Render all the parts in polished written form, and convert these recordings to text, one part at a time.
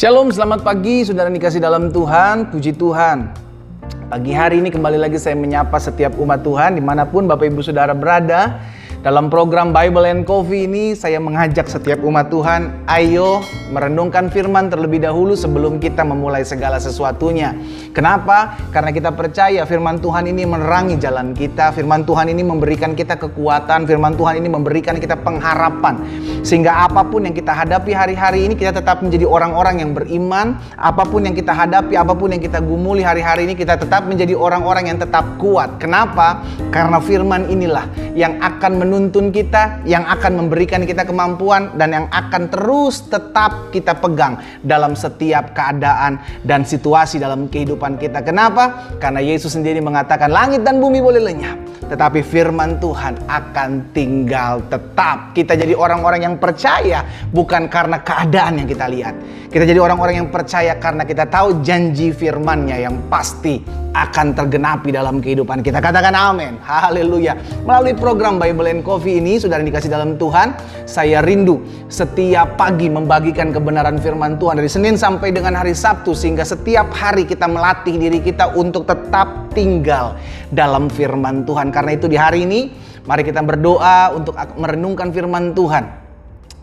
Shalom, selamat pagi saudara dikasih dalam Tuhan, puji Tuhan. Pagi hari ini kembali lagi saya menyapa setiap umat Tuhan dimanapun Bapak Ibu Saudara berada. Dalam program Bible and Coffee ini saya mengajak setiap umat Tuhan, ayo merenungkan firman terlebih dahulu sebelum kita memulai segala sesuatunya. Kenapa? Karena kita percaya firman Tuhan ini menerangi jalan kita, firman Tuhan ini memberikan kita kekuatan, firman Tuhan ini memberikan kita pengharapan. Sehingga apapun yang kita hadapi hari-hari ini kita tetap menjadi orang-orang yang beriman, apapun yang kita hadapi, apapun yang kita gumuli hari-hari ini kita tetap menjadi orang-orang yang tetap kuat. Kenapa? Karena firman inilah yang akan menuntun kita, yang akan memberikan kita kemampuan, dan yang akan terus tetap kita pegang dalam setiap keadaan dan situasi dalam kehidupan kita. Kenapa? Karena Yesus sendiri mengatakan langit dan bumi boleh lenyap, tetapi firman Tuhan akan tinggal tetap. Kita jadi orang-orang yang percaya bukan karena keadaan yang kita lihat. Kita jadi orang-orang yang percaya karena kita tahu janji firman-Nya yang pasti akan tergenapi dalam kehidupan kita. Katakan amin. Haleluya. Melalui program Bible and Coffee ini, saudara dikasih dalam Tuhan, saya rindu setiap pagi membagikan kebenaran firman Tuhan dari Senin sampai dengan hari Sabtu, sehingga setiap hari kita melatih diri kita untuk tetap tinggal dalam firman Tuhan. Karena itu di hari ini, mari kita berdoa untuk merenungkan firman Tuhan.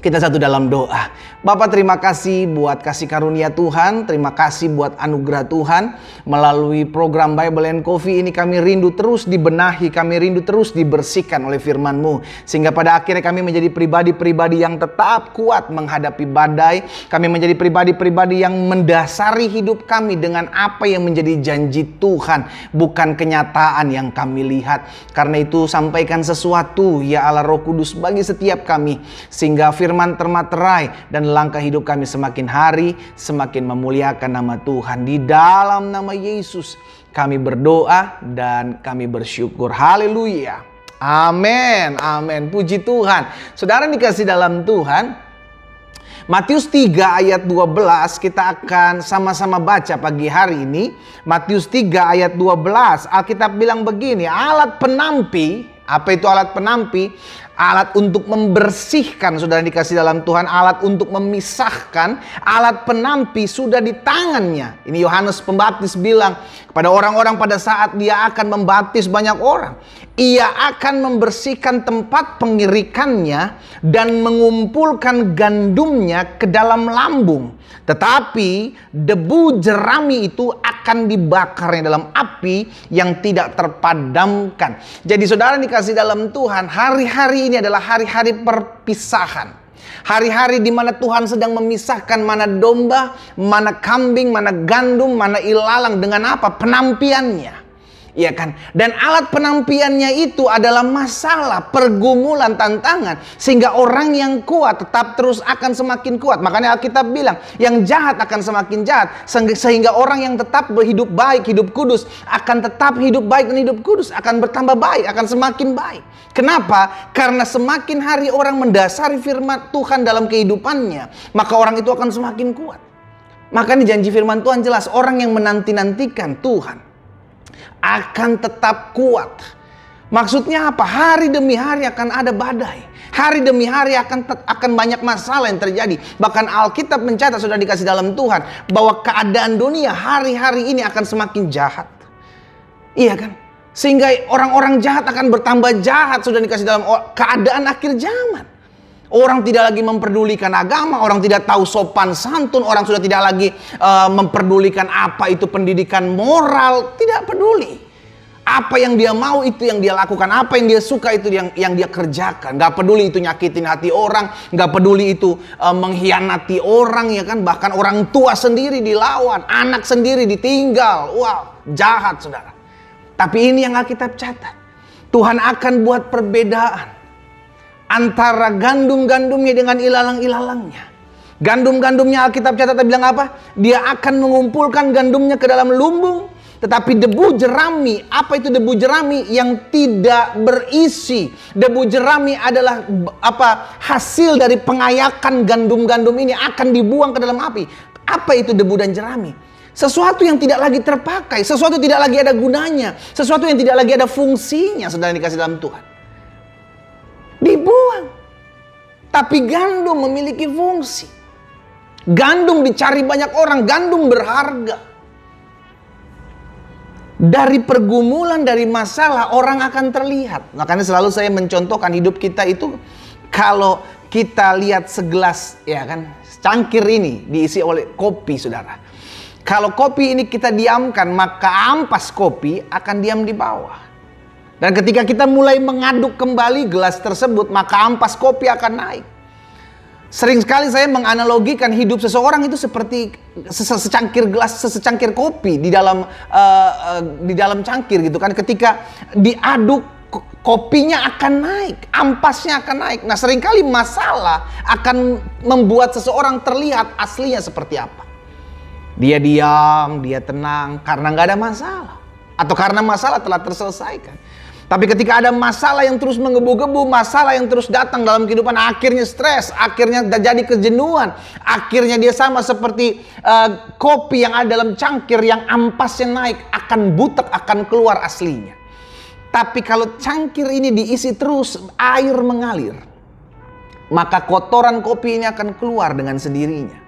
Kita satu dalam doa. Bapak, terima kasih buat kasih karunia Tuhan. Terima kasih buat anugerah Tuhan. Melalui program Bible and Coffee ini kami rindu terus dibenahi. Kami rindu terus dibersihkan oleh firman-Mu. Sehingga pada akhirnya kami menjadi pribadi-pribadi yang tetap kuat menghadapi badai. Kami menjadi pribadi-pribadi yang mendasari hidup kami dengan apa yang menjadi janji Tuhan, bukan kenyataan yang kami lihat. Karena itu sampaikan sesuatu ya Allah Roh Kudus bagi setiap kami, sehingga firman termaterai dan langkah hidup kami semakin hari semakin memuliakan nama Tuhan. Di dalam nama Yesus kami berdoa dan kami bersyukur. Haleluya. Amin. Amin. Puji Tuhan. Saudara dikasih dalam Tuhan, Matius 3 ayat 12 kita akan sama-sama baca pagi hari ini. Matius 3 ayat 12, Alkitab bilang begini, alat penampi. Apa itu alat penampi? Alat untuk membersihkan, saudara dikasih dalam Tuhan, alat untuk memisahkan. Alat penampi sudah di tangannya. Ini Yohanes Pembaptis bilang kepada orang-orang pada saat dia akan membaptis banyak orang. Ia akan membersihkan tempat pengirikannya dan mengumpulkan gandumnya ke dalam lambung. Tetapi debu jerami itu akan dibakarnya dalam api yang tidak terpadamkan. Jadi saudara dikasih dalam Tuhan, hari-hari ini adalah hari-hari perpisahan. Hari-hari di mana Tuhan sedang memisahkan mana domba, mana kambing, mana gandum, mana ilalang dengan apa? Penampiannya. Iya kan? Dan alat penampiannya itu adalah masalah, pergumulan, tantangan. Sehingga orang yang kuat tetap terus akan semakin kuat. Makanya Alkitab bilang, yang jahat akan semakin jahat. Sehingga orang yang tetap berhidup baik, hidup kudus, akan tetap hidup baik dan hidup kudus. Akan bertambah baik, akan semakin baik. Kenapa? Karena semakin hari orang mendasari firman Tuhan dalam kehidupannya, maka orang itu akan semakin kuat. Makanya janji firman Tuhan jelas, orang yang menanti-nantikan Tuhan akan tetap kuat. Maksudnya apa? Hari demi hari akan ada badai. Hari demi hari akan banyak masalah yang terjadi. Bahkan Alkitab mencatat, sudah dikasih dalam Tuhan, bahwa keadaan dunia hari-hari ini akan semakin jahat. Iya kan? Sehingga orang-orang jahat akan bertambah jahat, sudah dikasih dalam keadaan akhir zaman. Orang tidak lagi memperdulikan agama, orang tidak tahu sopan santun, orang sudah tidak lagi memperdulikan apa itu pendidikan moral, tidak peduli. Apa yang dia mau itu yang dia lakukan, apa yang dia suka itu yang dia kerjakan. Gak peduli itu nyakitin hati orang, gak peduli itu mengkhianati orang, ya kan. Bahkan orang tua sendiri dilawan, anak sendiri ditinggal. Wow, jahat saudara. Tapi ini yang Alkitab catat, Tuhan akan buat perbedaan antara gandum-gandumnya dengan ilalang-ilalangnya. Gandum-gandumnya Alkitab catat bilang apa? Dia akan mengumpulkan gandumnya ke dalam lumbung. Tetapi debu jerami, apa itu debu jerami? Yang tidak berisi. Debu jerami adalah hasil dari pengayakan gandum-gandum ini akan dibuang ke dalam api. Apa itu debu dan jerami? Sesuatu yang tidak lagi terpakai, sesuatu yang tidak lagi ada gunanya, sesuatu yang tidak lagi ada fungsinya, saudara dikasih dalam Tuhan. Dibuang. Tapi gandum memiliki fungsi. Gandum dicari banyak orang, gandum berharga. Dari pergumulan, dari masalah, orang akan terlihat. Makanya selalu saya mencontohkan hidup kita itu, kalau kita lihat segelas, ya kan, cangkir ini diisi oleh kopi, saudara. Kalau kopi ini kita diamkan, maka ampas kopi akan diam di bawah. Dan ketika kita mulai mengaduk kembali gelas tersebut, maka ampas kopi akan naik. Sering sekali saya menganalogikan hidup seseorang itu seperti secangkir gelas, secangkir kopi di dalam cangkir gitu kan. Ketika diaduk, kopinya akan naik, ampasnya akan naik. Nah, seringkali masalah akan membuat seseorang terlihat aslinya seperti apa. Dia diam, dia tenang karena nggak ada masalah, atau karena masalah telah terselesaikan. Tapi ketika ada masalah yang terus menggebu-gebu, masalah yang terus datang dalam kehidupan, akhirnya stres, akhirnya jadi kejenuhan, akhirnya dia sama seperti kopi yang ada dalam cangkir yang ampasnya naik, akan butek, akan keluar aslinya. Tapi kalau cangkir ini diisi terus, air mengalir, maka kotoran kopi ini akan keluar dengan sendirinya.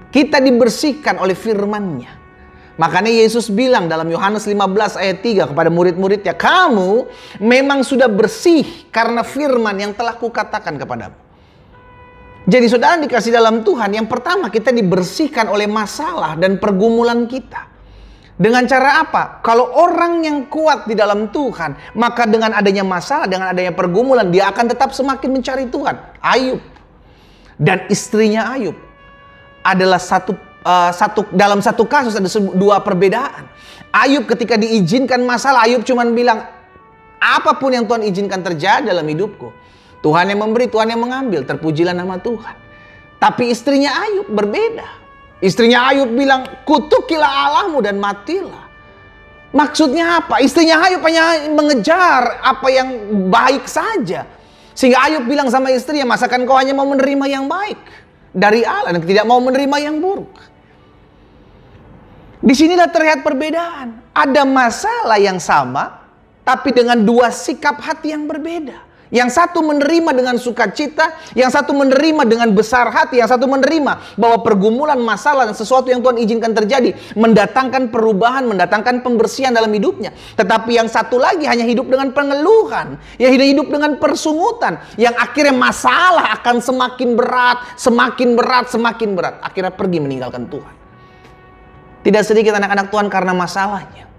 Kita dibersihkan oleh firman-Nya. Makanya Yesus bilang dalam Yohanes 15 ayat 3 kepada murid-muridnya, kamu memang sudah bersih karena firman yang telah kukatakan kepadamu. Jadi saudara dikasih dalam Tuhan, yang pertama kita dibersihkan oleh masalah dan pergumulan kita. Dengan cara apa? Kalau orang yang kuat di dalam Tuhan, maka dengan adanya masalah, dengan adanya pergumulan, dia akan tetap semakin mencari Tuhan. Ayub dan istrinya Ayub adalah dalam satu kasus ada dua perbedaan. Ayub ketika diizinkan masalah, Ayub cuma bilang, apapun yang Tuhan izinkan terjadi dalam hidupku, Tuhan yang memberi, Tuhan yang mengambil, terpujilah nama Tuhan. Tapi istrinya Ayub berbeda. Istrinya Ayub bilang, kutukilah Allahmu dan matilah. Maksudnya apa? Istrinya Ayub hanya mengejar apa yang baik saja. Sehingga Ayub bilang sama istrinya, masakan kau hanya mau menerima yang baik dari Allah dan tidak mau menerima yang buruk? Disinilah terlihat perbedaan. Ada masalah yang sama, tapi dengan dua sikap hati yang berbeda. Yang satu menerima dengan sukacita, yang satu menerima dengan besar hati, yang satu menerima bahwa pergumulan, masalah, dan sesuatu yang Tuhan izinkan terjadi mendatangkan perubahan, mendatangkan pembersihan dalam hidupnya. Tetapi yang satu lagi hanya hidup dengan pengeluhan, yang hidup dengan persungutan, yang akhirnya masalah akan semakin berat, semakin berat, semakin berat. Akhirnya pergi meninggalkan Tuhan. Tidak sedikit anak-anak Tuhan karena masalahnya.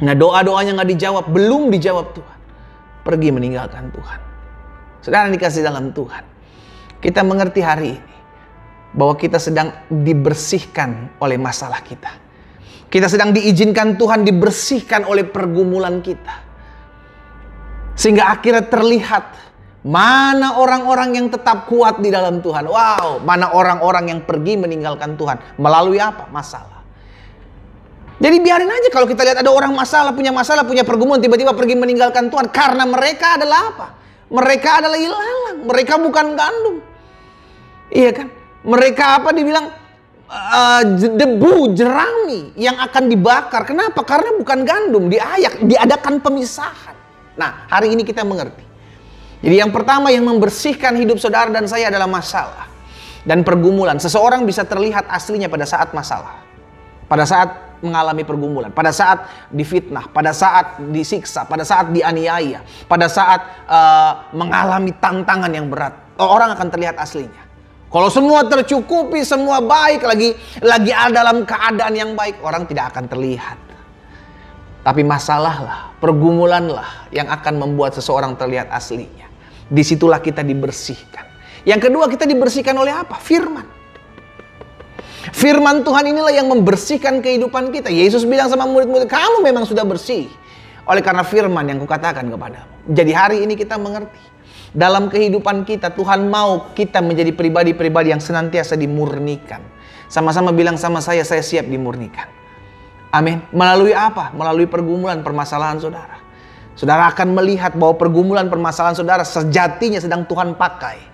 Nah, doa-doanya nggak dijawab, belum dijawab Tuhan, pergi meninggalkan Tuhan. Saudara dikasih dalam Tuhan, kita mengerti hari ini bahwa kita sedang dibersihkan oleh masalah kita. Kita sedang diizinkan Tuhan dibersihkan oleh pergumulan kita. Sehingga akhirnya terlihat mana orang-orang yang tetap kuat di dalam Tuhan. Wow, mana orang-orang yang pergi meninggalkan Tuhan. Melalui apa? Masalah. Jadi biarin aja kalau kita lihat ada orang masalah, punya pergumulan, tiba-tiba pergi meninggalkan Tuhan. Karena mereka adalah apa? Mereka adalah ilalang. Mereka bukan gandum. Iya kan? Mereka apa dibilang? Debu, jerami yang akan dibakar. Kenapa? Karena bukan gandum, diayak, diadakan pemisahan. Nah, hari ini kita mengerti. Jadi yang pertama yang membersihkan hidup saudara dan saya adalah masalah dan pergumulan. Seseorang bisa terlihat aslinya pada saat masalah, pada saat mengalami pergumulan, pada saat difitnah, pada saat disiksa, pada saat dianiaya, pada saat mengalami tantangan yang berat. Orang akan terlihat aslinya. Kalau semua tercukupi, semua baik, lagi ada dalam keadaan yang baik, orang tidak akan terlihat. Tapi masalahlah, pergumulanlah yang akan membuat seseorang terlihat aslinya. Disitulah kita dibersihkan. Yang kedua, kita dibersihkan oleh apa? Firman. Firman Tuhan inilah yang membersihkan kehidupan kita. Yesus bilang sama murid-murid, kamu memang sudah bersih oleh karena firman yang kukatakan kepadamu. Jadi hari ini kita mengerti. Dalam kehidupan kita, Tuhan mau kita menjadi pribadi-pribadi yang senantiasa dimurnikan. Sama-sama bilang sama saya siap dimurnikan. Amin. Melalui apa? Melalui pergumulan, permasalahan saudara. Saudara akan melihat bahwa pergumulan, permasalahan saudara sejatinya sedang Tuhan pakai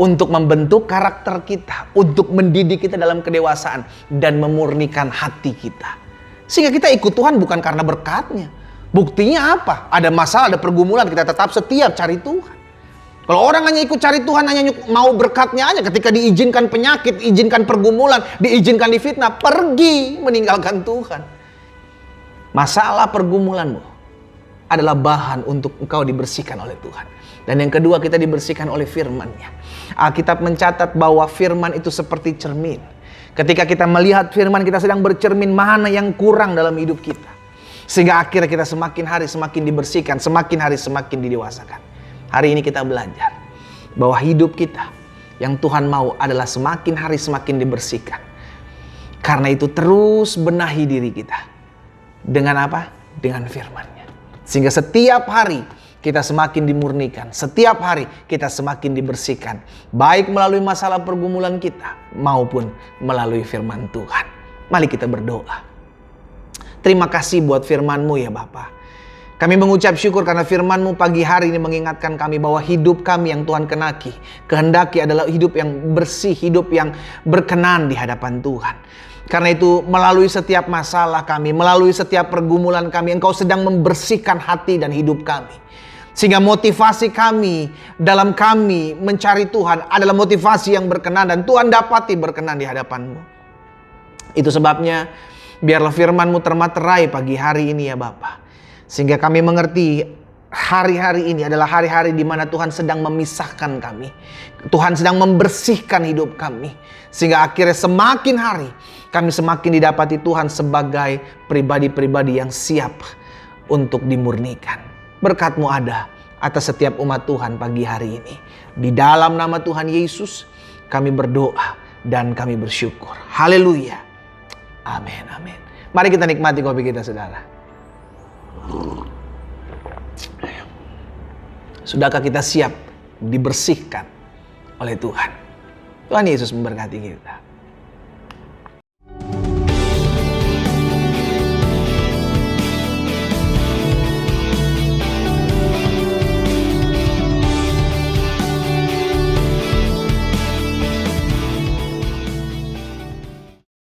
untuk membentuk karakter kita, untuk mendidik kita dalam kedewasaan dan memurnikan hati kita. Sehingga kita ikut Tuhan bukan karena berkatnya. Buktinya apa? Ada masalah, ada pergumulan, kita tetap setia cari Tuhan. Kalau orang hanya ikut cari Tuhan, hanya mau berkatnya aja, ketika diizinkan penyakit, izinkan pergumulan, diizinkan difitnah, pergi meninggalkan Tuhan. Masalah pergumulanmu adalah bahan untuk engkau dibersihkan oleh Tuhan. Dan yang kedua, kita dibersihkan oleh firman-Nya. Alkitab mencatat bahwa firman itu seperti cermin. Ketika kita melihat firman, kita sedang bercermin mana yang kurang dalam hidup kita. Sehingga akhirnya kita semakin hari semakin dibersihkan, semakin hari semakin didewasakan. Hari ini kita belajar bahwa hidup kita yang Tuhan mau adalah semakin hari semakin dibersihkan. Karena itu terus benahi diri kita. Dengan apa? Dengan firman-Nya. Sehingga setiap hari kita semakin dimurnikan. Setiap hari kita semakin dibersihkan. Baik melalui masalah pergumulan kita maupun melalui firman Tuhan. Mari kita berdoa. Terima kasih buat firman-Mu ya Bapa. Kami mengucap syukur karena firman-Mu pagi hari ini mengingatkan kami bahwa hidup kami yang Tuhan kehendaki adalah hidup yang bersih, hidup yang berkenan di hadapan Tuhan. Karena itu melalui setiap masalah kami, melalui setiap pergumulan kami, Engkau sedang membersihkan hati dan hidup kami. Sehingga motivasi kami dalam kami mencari Tuhan adalah motivasi yang berkenan dan Tuhan dapati berkenan di hadapan-Mu. Itu sebabnya biarlah firman-Mu termaterai pagi hari ini ya Bapa. Sehingga kami mengerti hari-hari ini adalah hari-hari di mana Tuhan sedang memisahkan kami. Tuhan sedang membersihkan hidup kami. Sehingga akhirnya semakin hari kami semakin didapati Tuhan sebagai pribadi-pribadi yang siap untuk dimurnikan. Berkat-Mu ada atas setiap umat Tuhan pagi hari ini. Di dalam nama Tuhan Yesus kami berdoa dan kami bersyukur. Haleluya. Amin, amin. Mari kita nikmati kopi kita saudara. Sudahkah kita siap dibersihkan oleh Tuhan? Tuhan Yesus memberkati kita.